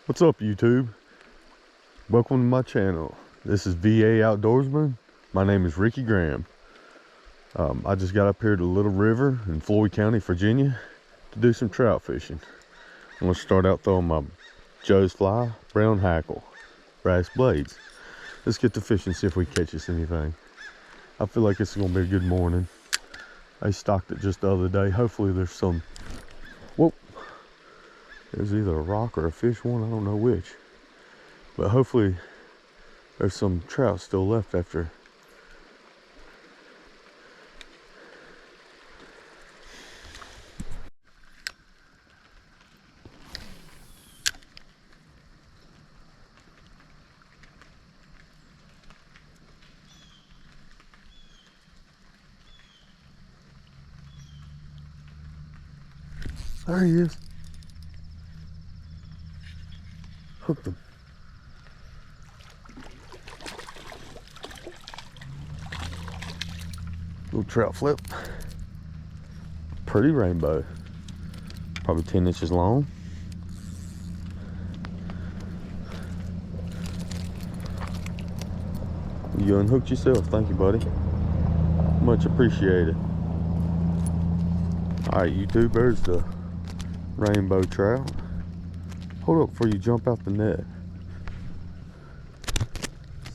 What's up, YouTube? Welcome to my channel. This is VA Outdoorsman. My name is Ricky Graham. I just got up here to Little River in Floyd County, Virginia to do some trout fishing. I'm going to start out throwing my Joe's fly, brown hackle, brass blades. Let's get to fishing, see if we catch us anything. I feel like it's going to be a good morning. I stocked it just the other day. Hopefully there's some... Whoa! There's either a rock or a fish one, I don't know which. But hopefully there's some trout still left after. There he is. Hooked him. Little trout flip. Pretty rainbow. Probably 10 inches long. You unhooked yourself. Thank you, buddy. Much appreciated. Alright, YouTube, there's the rainbow trout. Hold up before you jump out the net.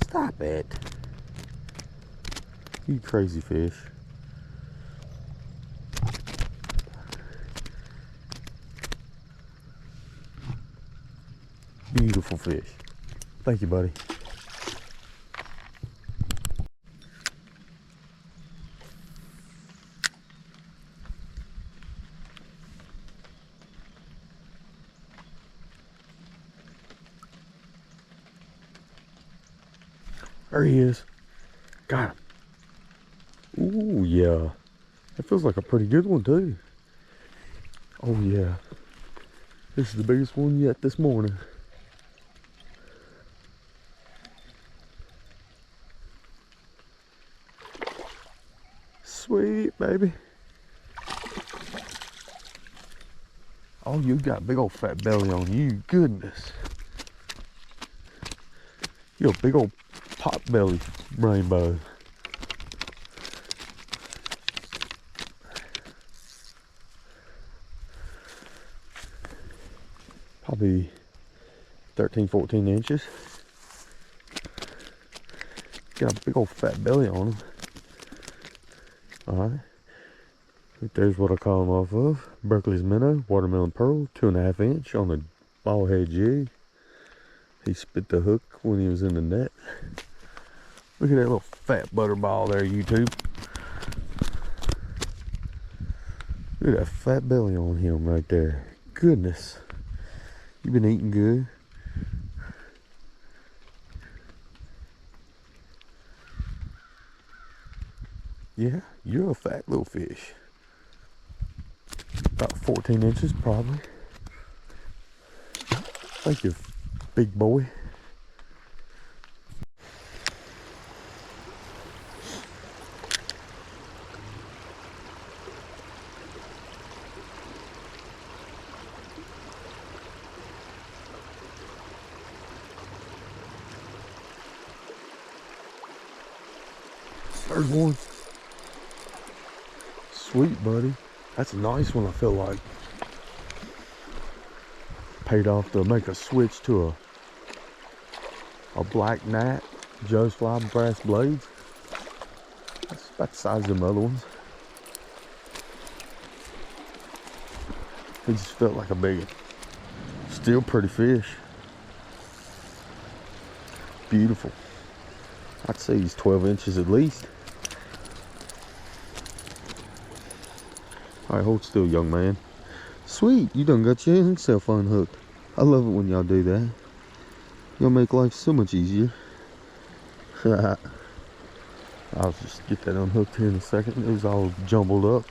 Stop it. You crazy fish. Beautiful fish. Thank you, buddy. There he is. Got him. Ooh, yeah. That feels like a pretty good one, too. Oh, yeah. This is the biggest one yet this morning. Sweet, baby. Oh, you got a big old fat belly on you. Goodness. You're a big old pot belly rainbow. Probably 13, 14 inches. Got a big old fat belly on him. Alright. There's what I call him off of. Berkeley's minnow, watermelon pearl, 2.5 inch on the ball head jig. He spit the hook when he was in the net. Look at that little fat butterball there, YouTube. Look at that fat belly on him right there. Goodness. You've been eating good. Yeah, you're a fat little fish. About 14 inches, probably. Thank you, big boy. There's one. Sweet, buddy. That's a nice one, I feel like. Paid off to make a switch to a black gnat, Joe's fly brass blades. That's about the size of them other ones. It just felt like a big one. Still pretty fish. Beautiful. I'd say he's 12 inches at least. Alright, hold still, young man. Sweet, you done got yourself unhooked. I love it when y'all do that. Y'all make life so much easier. I'll just get that unhooked here in a second. It was all jumbled up.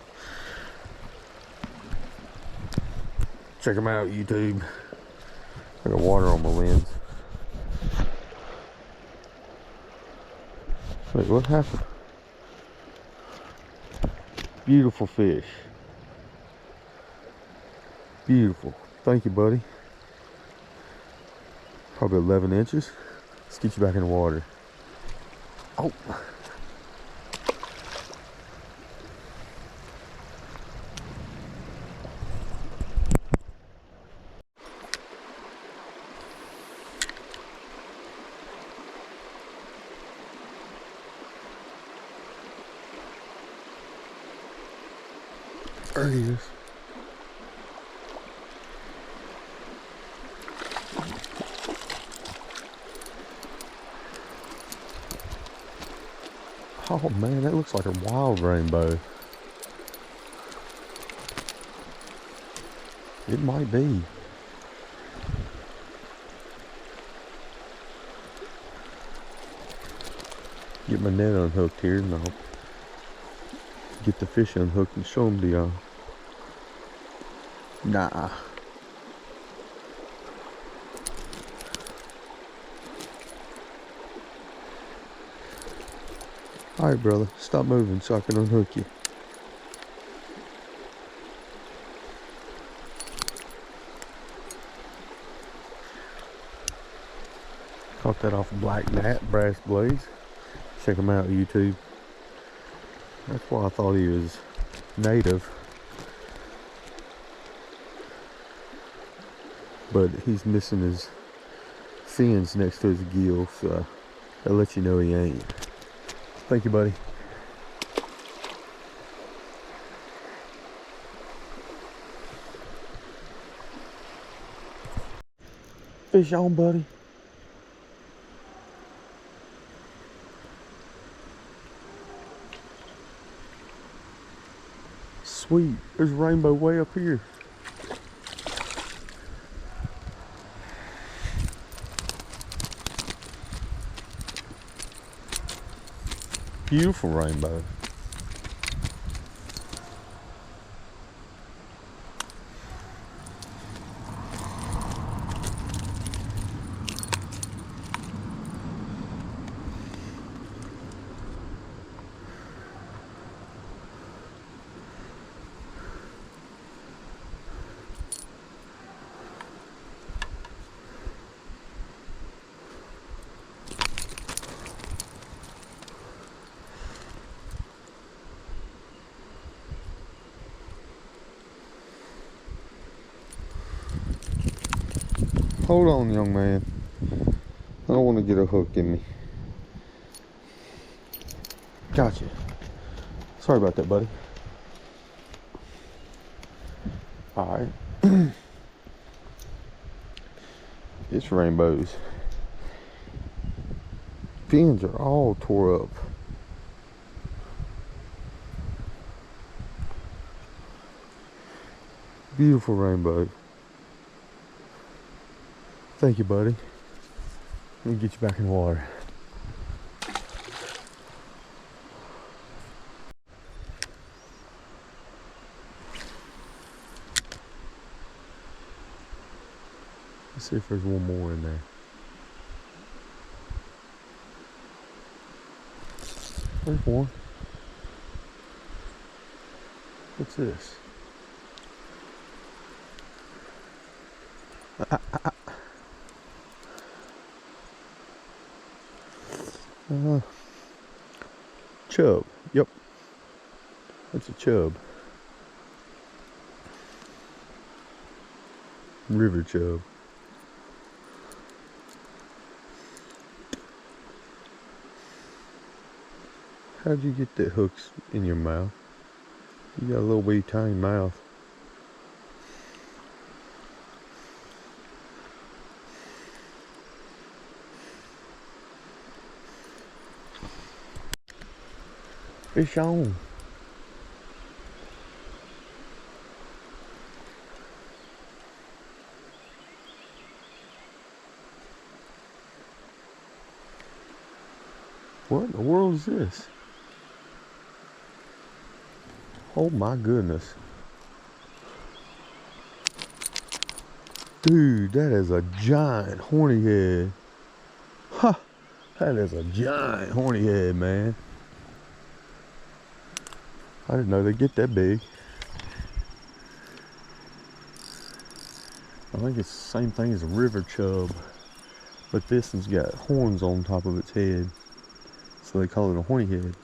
Check them out, YouTube. I got water on my lens. Wait, what happened? Beautiful fish. Beautiful. Thank you, buddy. Probably 11 inches. Let's get you back in the water. Oh. There he is. Oh man, that looks like a wild rainbow. It might be. Get my net unhooked here and I'll get the fish unhooked and show them to y'all. Nah. Alright brother, stop moving so I can unhook you. Caught that off a black gnat, brass blades. Check him out, YouTube. That's why I thought he was native. But he's missing his fins next to his gill, so that lets you know he ain't. Thank you, buddy. Fish on, buddy. Sweet, there's a rainbow way up here. Beautiful rainbow. Hold on, young man. I don't want to get a hook in me. Gotcha. Sorry about that, buddy. Alright. It's rainbows. Fins are all tore up. Beautiful rainbow. Thank you, buddy. Let me get you back in the water. Let's see if there's one more in there. There's one. What's this? Chub. Yep. That's a chub. River chub. How'd you get that hooks in your mouth? You got a little wee tiny mouth. Fish on. What in the world is this? Oh my goodness. Dude, that is a giant horny head. Ha! That is a giant horny head, man. I didn't know they'd get that big. I think it's the same thing as a river chub. But this one's got horns on top of its head, so they call it a horny head.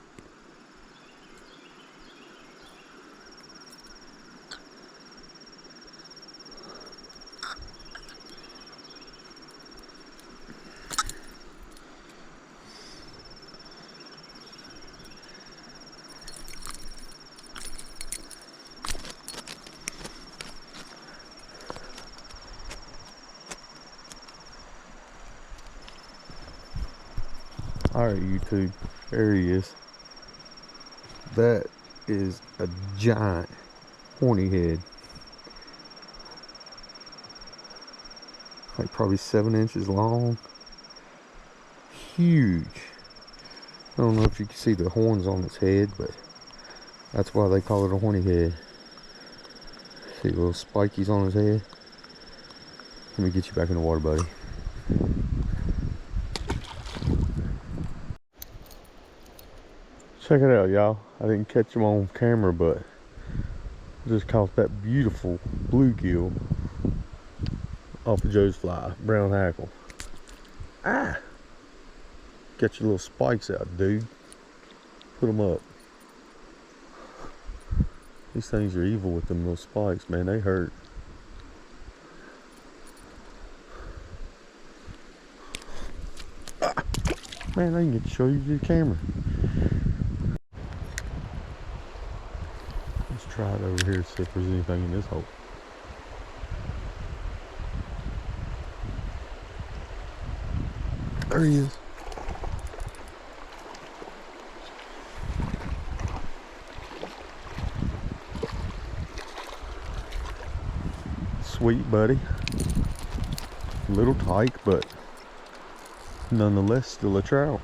Alright, YouTube, there he is. That is a giant horny head. Like probably 7 inches long. Huge. I don't know if you can see the horns on its head, but that's why they call it a horny head. See little spikies on his head? Let me get you back in the water, buddy. Check it out, y'all. I didn't catch him on camera, but I just caught that beautiful bluegill off of Joe's fly, brown hackle. Ah! Get your little spikes out, dude. Put them up. These things are evil with them little spikes, man. They hurt. Ah! Man, I didn't get to show you the camera. Let's try it over here, see if there's anything in this hole. There he is. Sweet buddy. Little tyke, but nonetheless still a trout.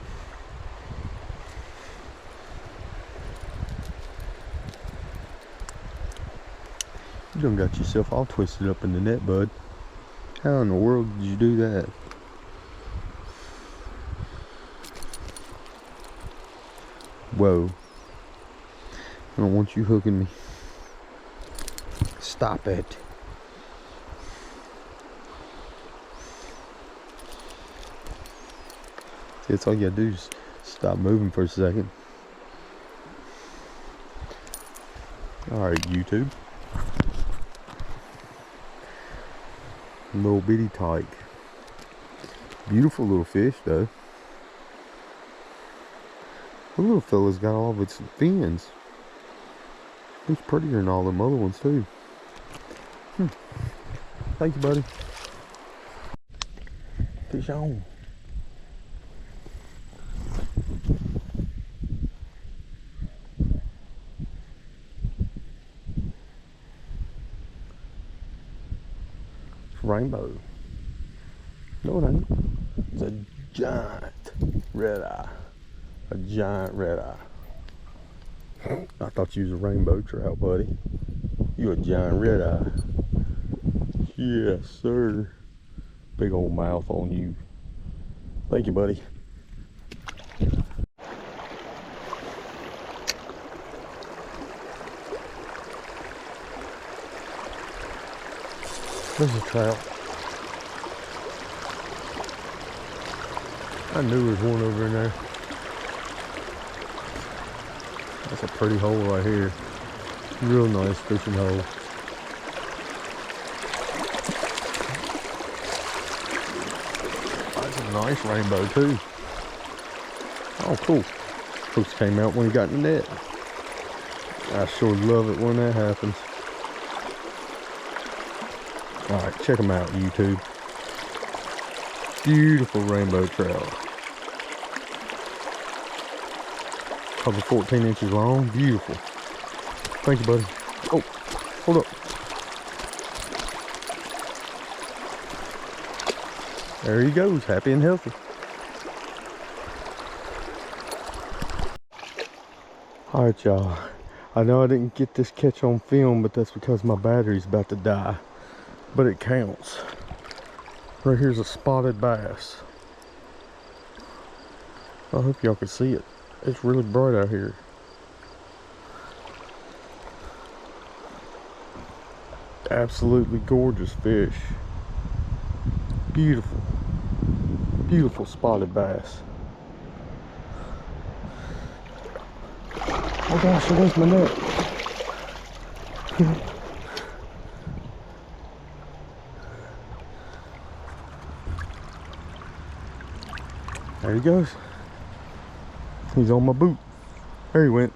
You done got yourself all twisted up in the net, bud. How in the world did you do that? Whoa. I don't want you hooking me. Stop it. See, that's all you gotta do is stop moving for a second. Alright, YouTube. Little bitty tyke. Beautiful little fish, though. The little fella's got all of its fins. He's prettier than all them other ones, too. Thank you, buddy. Fish on. Rainbow. No, it ain't. It's a giant red eye. A giant red eye. I thought you was a rainbow trout, buddy. You a giant red eye. Yes, sir. Big old mouth on you. Thank you, buddy. There's a trout. I knew there was one over in there. That's a pretty hole right here. Real nice fishing hole. That's a nice rainbow too. Oh, cool. Hooks came out when he got in the net. I sure love it when that happens. Alright, check them out, YouTube. Beautiful rainbow trout. Probably 14 inches long. Beautiful. Thank you, buddy. Oh, hold up. There he goes, happy and healthy. Alright, y'all. I know I didn't get this catch on film, but that's because my battery's about to die. But it counts. Right here's a spotted bass. I hope y'all can see it. It's really bright out here. Absolutely gorgeous fish. Beautiful. Beautiful spotted bass. Oh gosh, there goes my net. There he goes. He's on my boot. There he went.